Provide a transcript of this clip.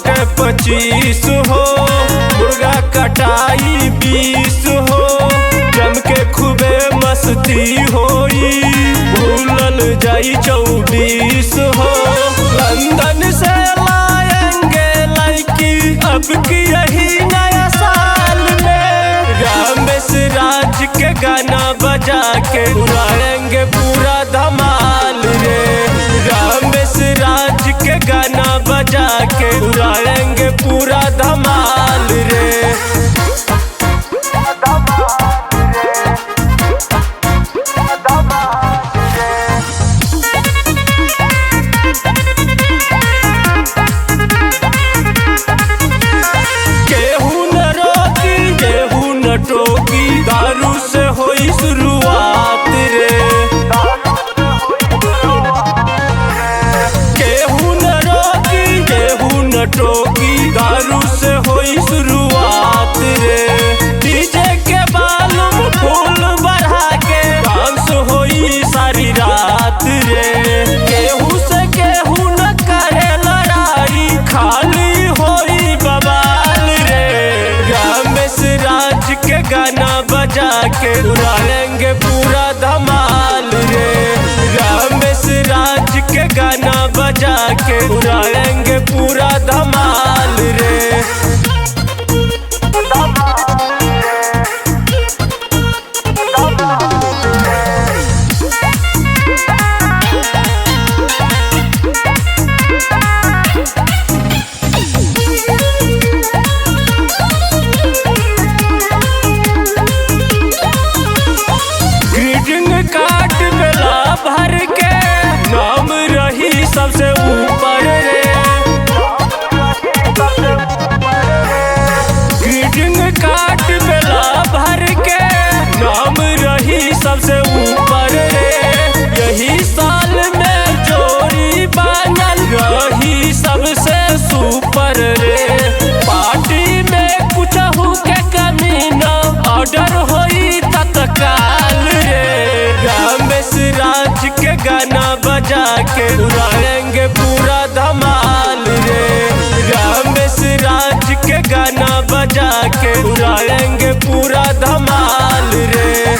बाटे 25 हो, मुर्गा कटाई 20 हो। जम के खूबे मस्ती होई, भूलल जाई 24 हो। लंदन से लाएंगे लड़की अब की यही नया साल में। रमेश राज के गाना बजा के उड़ाएंगे पूरा धमाल रे। रमेश राज के गाना बजा के उड़ाएंगे पूरा धमाल रे। केहू न रोकी केहू न टोकी, दारू से होई शुरुआत रे। केहू न रोकी केहू न टोकी, दारू से होई शुरुआत रे। डीजे के बालूम फूल बढ़ा के डांस होई सारी रात रे। केहू से केहू न करे लड़ाई, खाली होई बवाल रे। रमेश राज के गाना बजा के उड़ाएंगे पूरा धमाल रे। रमेश राज के गाना बजा के उड़ाएंगे पूरा धमाल रे। ग्रीटिंग कार्ड बेला भर के नाम रही सबसे ऊपर रे। ग्रीटिंग कार्ड बेला भर के नाम रही सबसे ऊपर रे। यही साल में जोड़ी बनल रही सबसे सुपर रे। पार्टी में कुछ के कमी न ऑर्डर होई तत्काल रे। रमेश राज के गाना बजा के उड़ाएंगे पूरा धमाल रे। रमेश राज के गाना बजा के उड़ाएंगे पूरा धमाल रे।